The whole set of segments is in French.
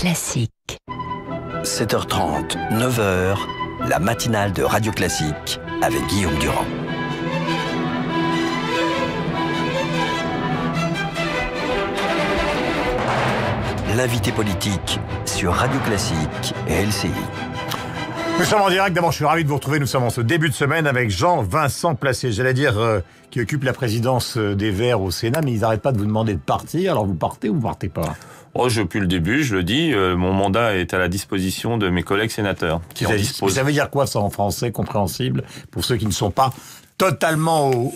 Classique. 7h30, 9h, la matinale de Radio Classique avec Guillaume Durand. L'invité politique sur Radio Classique et LCI. Nous sommes en direct. D'abord, je suis ravi de vous retrouver. Nous sommes en ce début de semaine avec Jean-Vincent Placé. J'allais dire qui occupe la présidence des Verts au Sénat, mais ils n'arrêtent pas de vous demander de partir. Alors, vous partez ou vous partez pas? Oh, depuis le début, je le dis, mon mandat est à la disposition de mes collègues sénateurs. Ça veut dire quoi, ça, en français compréhensible, pour ceux qui ne sont pas totalement au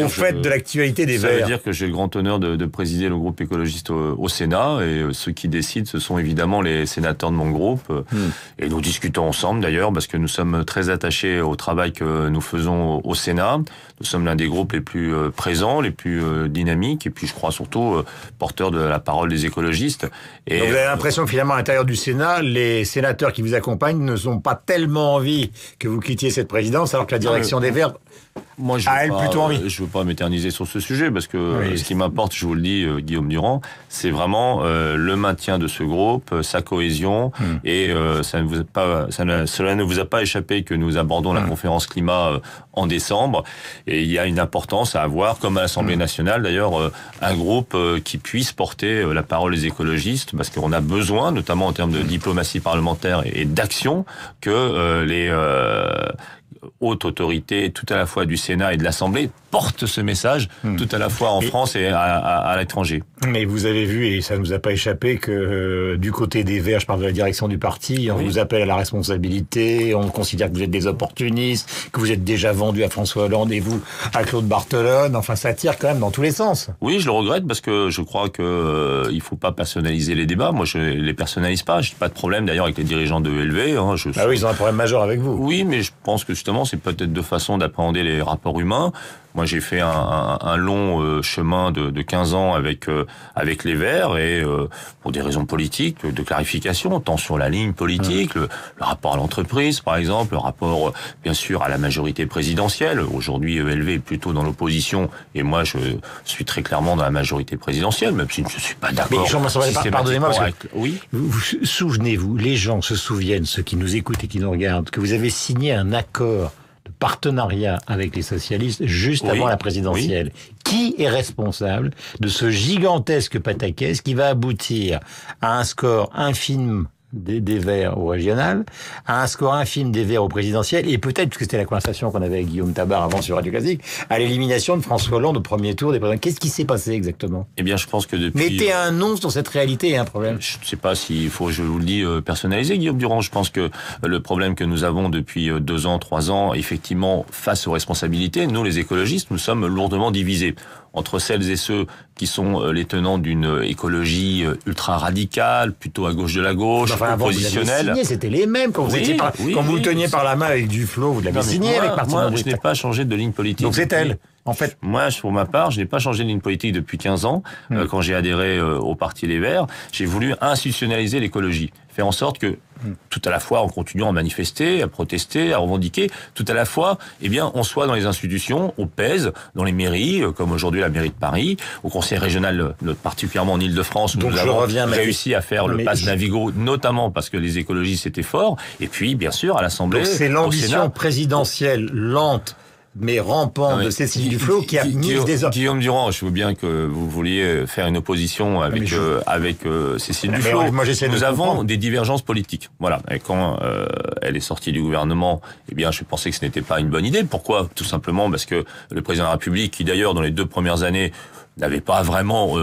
fait de l'actualité des Verts? Ça veut dire que j'ai le grand honneur de présider le groupe écologiste au Sénat, et ceux qui décident, ce sont évidemment les sénateurs de mon groupe. Et nous discutons ensemble d'ailleurs, parce que nous sommes très attachés au travail que nous faisons au Sénat. Nous sommes l'un des groupes les plus présents, les plus dynamiques, et puis je crois surtout porteurs de la parole des écologistes. Et donc vous avez l'impression que finalement, à l'intérieur du Sénat, les sénateurs qui vous accompagnent ne sont pas tellement envie que vous quittiez cette présidence, alors que la direction des Verts a elle plutôt envie. Je veux pas m'éterniser sur ce sujet, parce que ce qui m'importe, je vous le dis, Guillaume Durand, c'est vraiment le maintien de ce groupe, sa cohésion, et cela ne vous a pas échappé que nous abordons la conférence climat en décembre, et il y a une importance à avoir, comme à l'Assemblée nationale d'ailleurs, un groupe qui puisse porter la parole des écologistes, parce qu'on a besoin, notamment en termes de diplomatie parlementaire et d'action, que les haute autorité, tout à la fois du Sénat et de l'Assemblée, porte ce message, tout à la fois en France et à l'étranger. Mais vous avez vu, et ça ne nous a pas échappé, que du côté des Verts, je parle de la direction du parti, on vous appelle à la responsabilité, on considère que vous êtes des opportunistes, que vous êtes déjà vendu à François Hollande et vous à Claude Barthelone. Enfin, ça tire quand même dans tous les sens. Oui, je le regrette, parce que je crois que il faut pas personnaliser les débats. Moi, je les personnalise pas. J'ai pas de problème d'ailleurs avec les dirigeants de ELV. Oui, ils ont un problème majeur avec vous. Oui, mais je pense que justement, c'est peut-être deux façons d'appréhender les rapports humains. Moi, j'ai fait un long chemin de 15 ans avec les Verts, et pour des raisons politiques, de clarification, tant sur la ligne politique, le rapport à l'entreprise, par exemple, le rapport, bien sûr, à la majorité présidentielle. Aujourd'hui, ELV est plutôt dans l'opposition, et moi, je suis très clairement dans la majorité présidentielle, même si je ne suis pas d'accord. Mais pardonnez-moi, oui. Vous souvenez-vous, les gens se souviennent, ceux qui nous écoutent et qui nous regardent, que vous avez signé un accord de partenariat avec les socialistes juste avant la présidentielle. Qui est responsable de ce gigantesque pataquès qui va aboutir à un score infime des Verts au régional, à un score infime des Verts au présidentiel, et peut-être, puisque c'était la conversation qu'on avait avec Guillaume Tabar avant sur Radio Classique, à l'élimination de François Hollande au premier tour des présidents. Qu'est-ce qui s'est passé exactement? Eh bien, je pense que depuis... Mettez un nom sur cette réalité et un problème. Je ne sais pas s'il faut, je vous le dis, personnaliser, Guillaume Durand. Je pense que le problème que nous avons depuis 2 ans, 3 ans, effectivement, face aux responsabilités, nous, les écologistes, nous sommes lourdement divisés entre celles et ceux qui sont les tenants d'une écologie ultra radicale, plutôt à gauche de la gauche, oppositionnelle. C'était les mêmes quand vous étiez quand vous le teniez par la main avec Duflot, vous l'avez signé avec Martine Aubry. Moi, je n'ai pas changé de ligne politique. Donc c'est elle. En fait, moi, pour ma part, je n'ai pas changé de ligne politique depuis 15 ans. Quand j'ai adhéré au Parti des Verts, j'ai voulu institutionnaliser l'écologie, faire en sorte que tout à la fois, en continuant à manifester, à protester, à revendiquer, tout à la fois, eh bien, on soit dans les institutions, on pèse dans les mairies, comme aujourd'hui la mairie de Paris, au conseil régional, particulièrement en Île-de-France, où nous avons réussi à faire le pass Navigo, notamment parce que les écologistes étaient forts, et puis, bien sûr, à l'Assemblée. Donc c'est l'ambition présidentielle lente mais rampant de Cécile Duflot qui a mis des hommes. Guillaume Durand, je veux bien que vous vouliez faire une opposition avec Cécile Duflot. Nous avons des divergences politiques. Voilà. Et quand elle est sortie du gouvernement, eh bien, je pensais que ce n'était pas une bonne idée. Pourquoi? Tout simplement parce que le président de la République, qui d'ailleurs dans les 2 premières années n'avait pas vraiment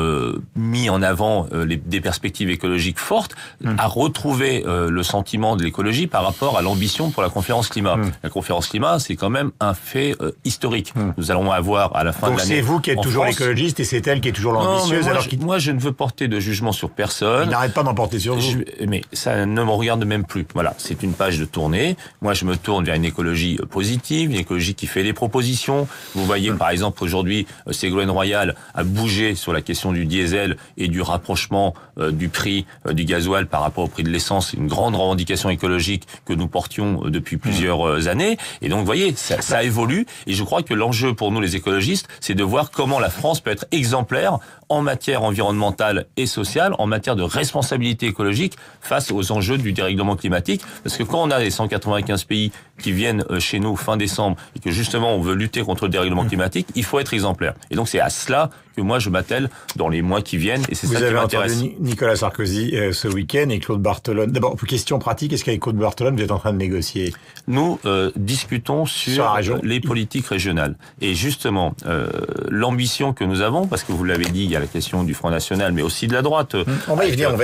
mis en avant des perspectives écologiques fortes, a retrouvé le sentiment de l'écologie par rapport à l'ambition pour la conférence climat. La conférence climat, c'est quand même un fait historique. Nous allons avoir à la fin de l'année... Donc c'est vous qui êtes toujours l'écologiste et c'est elle qui est toujours l'ambitieuse. Moi, je ne veux porter de jugement sur personne. Il n'arrête pas d'en porter sur vous. Mais ça ne me regarde même plus. Voilà, c'est une page de tournée. Moi, je me tourne vers une écologie positive, une écologie qui fait des propositions. Vous voyez, par exemple, aujourd'hui, Ségolène Royal a bougé sur la question du diesel et du rapprochement du prix du gasoil par rapport au prix de l'essence. Une grande revendication écologique que nous portions depuis plusieurs années. Et donc, vous voyez, ça évolue. Et je crois que l'enjeu pour nous, les écologistes, c'est de voir comment la France peut être exemplaire en matière environnementale et sociale, en matière de responsabilité écologique face aux enjeux du dérèglement climatique. Parce que quand on a les 195 pays qui viennent chez nous fin décembre et que justement on veut lutter contre le dérèglement climatique, il faut être exemplaire. Et donc c'est à cela que moi je m'attelle dans les mois qui viennent et c'est ça qui m'intéresse. Vous avez entendu Nicolas Sarkozy ce week-end et Claude Barthelone. D'abord, question pratique, est-ce qu'avec Claude Barthelone vous êtes en train de négocier? Nous discutons sur les politiques régionales. Et justement, l'ambition que nous avons, parce que vous l'avez dit, il y a la question du Front National, mais aussi de la droite. On va y venir.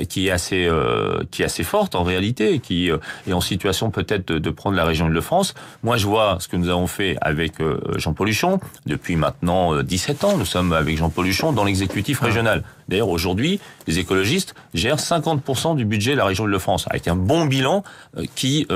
Qui est assez forte en réalité, qui est en situation peut-être de prendre la région Île-de-France. Moi, je vois ce que nous avons fait avec Jean-Paul Huchon. Depuis maintenant 17 ans, nous sommes avec Jean-Paul Huchon dans l'exécutif régional. D'ailleurs, aujourd'hui, les écologistes gèrent 50% du budget de la région Île-de-France, avec un bon bilan qui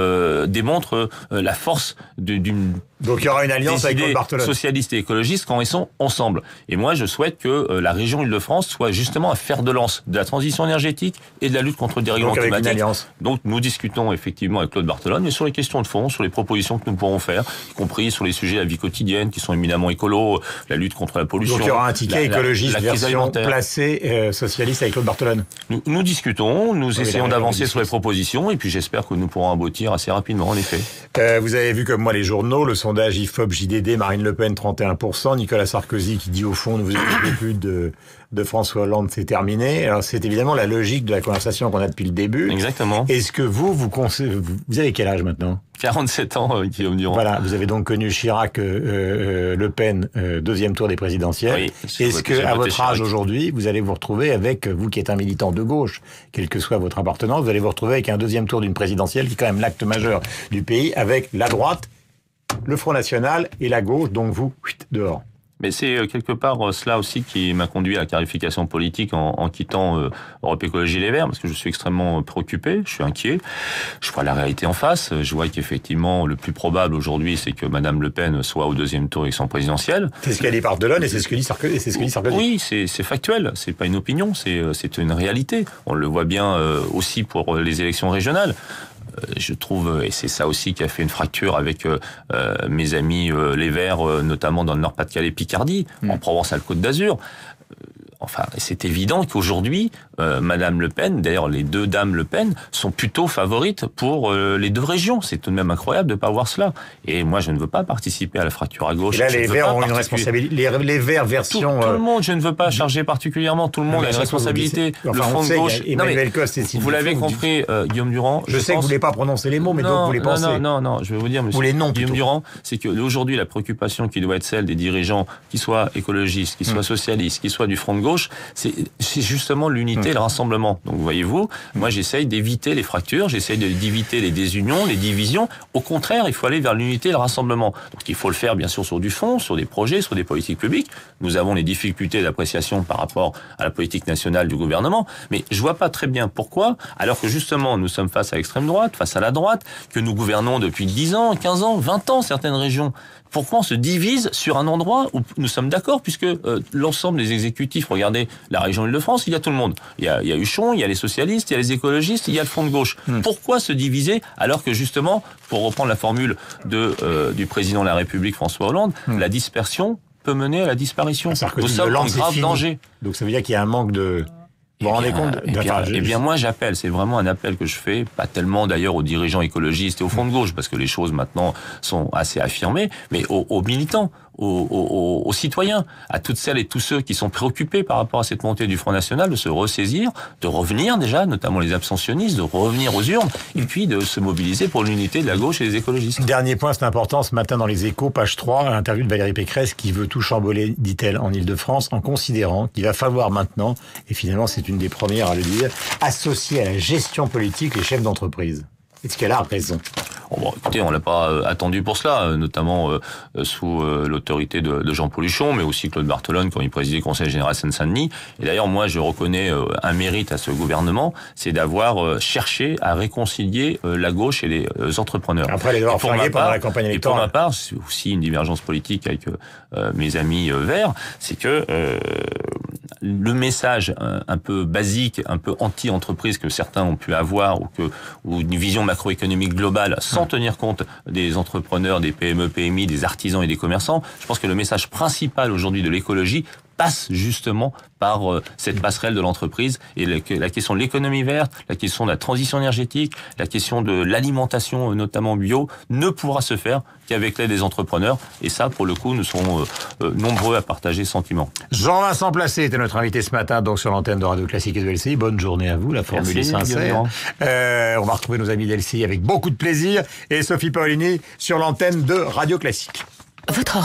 démontre la force d'une... Donc il y aura une alliance avec Claude Barthelone. Socialistes et écologistes quand ils sont ensemble. Et moi, je souhaite que la région Île-de-France soit justement un fer de lance de la transition énergétique et de la lutte contre le dérèglement climatique. Donc nous discutons effectivement avec Claude Barthelone, mais sur les questions de fond, sur les propositions que nous pourrons faire, y compris sur les sujets de la vie quotidienne qui sont éminemment écolos, la lutte contre la pollution. Donc il y aura un ticket écologiste version placé socialiste avec Claude Barthelone. Nous discutons, nous essayons d'avancer sur les propositions et puis j'espère que nous pourrons aboutir assez rapidement en effet. Vous avez vu comme moi les journaux, le sondage IFOP JDD, Marine Le Pen 31%, Nicolas Sarkozy qui dit au fond ne vous occupez plus de François Hollande, c'est terminé. Alors c'est évidemment la logique de la conversation qu'on a depuis le début. Exactement. Est-ce que vous avez quel âge maintenant? 47 ans, Guillaume Durand. Voilà, vous avez donc connu Chirac, Le Pen, deuxième tour des présidentielles. Oui, est-ce que, à votre âge aujourd'hui, vous allez vous retrouver avec, vous qui êtes un militant de gauche, quelle que soit votre appartenance, vous allez vous retrouver avec un deuxième tour d'une présidentielle qui est quand même l'acte majeur du pays, avec la droite, le Front National et la gauche, donc vous, dehors. Mais c'est quelque part cela aussi qui m'a conduit à la clarification politique en quittant Europe Écologie Les Verts, parce que je suis extrêmement préoccupé, je suis inquiet. Je vois la réalité en face. Je vois qu'effectivement, le plus probable aujourd'hui, c'est que Madame Le Pen soit au deuxième tour élection présidentielle. C'est ce qu'a dit Barthelone et c'est ce que dit Sarkozy. Oui, c'est factuel. C'est pas une opinion, c'est une réalité. On le voit bien aussi pour les élections régionales. Je trouve, et c'est ça aussi qui a fait une fracture avec mes amis les Verts, notamment dans le Nord-Pas-de-Calais, Picardie, en Provence-Alpes-Côte d'Azur. Enfin, c'est évident qu'aujourd'hui, Madame Le Pen, d'ailleurs les deux dames Le Pen, sont plutôt favorites pour les deux régions. C'est tout de même incroyable de ne pas voir cela. Et moi, je ne veux pas participer à la fracture à gauche. Et là, les Verts ont une responsabilité. Les Verts version... Tout le monde, je ne veux pas charger particulièrement. Tout le monde a une responsabilité. Le Front de gauche... Emmanuel Coste, vous l'avez compris, Guillaume Durand. Je sais que vous ne voulez pas prononcer les mots, mais donc vous les pensez. Non, je vais vous dire, monsieur Guillaume Durand, c'est que aujourd'hui, la préoccupation qui doit être celle des dirigeants, qui soient écologistes, qui soient socialistes, qui soient du Front de gauche, c'est justement l'unité et le rassemblement. Donc voyez-vous, moi j'essaye d'éviter les fractures, j'essaye d'éviter les désunions, les divisions. Au contraire, il faut aller vers l'unité et le rassemblement. Donc il faut le faire bien sûr sur du fond, sur des projets, sur des politiques publiques. Nous avons les difficultés d'appréciation par rapport à la politique nationale du gouvernement, mais je vois pas très bien pourquoi, alors que justement nous sommes face à l'extrême droite, face à la droite, que nous gouvernons depuis 10 ans, 15 ans, 20 ans certaines régions. Pourquoi on se divise sur un endroit où nous sommes d'accord, puisque l'ensemble des exécutifs, regardez la région Île-de-France, il y a tout le monde. Il y a Huchon, il y a les socialistes, il y a les écologistes, il y a le Front de gauche. Pourquoi se diviser alors que justement, pour reprendre la formule du président de la République François Hollande, la dispersion peut mener à la disparition. Nous sommes en grave danger. Donc ça veut dire qu'il y a un manque de... Vous vous rendez compte? Eh bien, moi, j'appelle. C'est vraiment un appel que je fais. Pas tellement, d'ailleurs, aux dirigeants écologistes et au Front de gauche, parce que les choses, maintenant, sont assez affirmées, mais aux militants, aux citoyens, à toutes celles et tous ceux qui sont préoccupés par rapport à cette montée du Front National, de se ressaisir, de revenir déjà, notamment les abstentionnistes, de revenir aux urnes, et puis de se mobiliser pour l'unité de la gauche et des écologistes. Dernier point, c'est important, ce matin dans les Échos, page 3, l'interview de Valérie Pécresse, qui veut tout chamboler, dit-elle, en Île-de-France, en considérant qu'il va falloir maintenant, et finalement c'est une des premières à le dire, associer à la gestion politique les chefs d'entreprise. Est-ce qu'elle a raison? Bon, écoutez, on l'a pas attendu pour cela, notamment sous l'autorité de Jean-Paul Huchon, mais aussi Claude Barthelone quand il présidait le Conseil général Seine-Saint-Denis. Et d'ailleurs, moi, je reconnais un mérite à ce gouvernement, c'est d'avoir cherché à réconcilier la gauche et les entrepreneurs. Après les avoir fringués pendant la campagne électorale. Et pour ma part, c'est aussi une divergence politique avec mes amis verts, c'est que le message un peu basique, un peu anti-entreprise que certains ont pu avoir, ou une vision macroéconomique globale, sans tenir compte des entrepreneurs, des PME, PMI, des artisans et des commerçants, je pense que le message principal aujourd'hui de l'écologie passe justement par cette passerelle de l'entreprise et la question de l'économie verte, la question de la transition énergétique, la question de l'alimentation, notamment bio, ne pourra se faire qu'avec l'aide des entrepreneurs. Et ça, pour le coup, nous serons nombreux à partager ce sentiment. Jean-Vincent Placé était notre invité ce matin, donc sur l'antenne de Radio Classique et de LCI. Bonne journée à vous, la formule est sincère. On va retrouver nos amis d'LCI avec beaucoup de plaisir. Et Sophie Paolini sur l'antenne de Radio Classique. Votre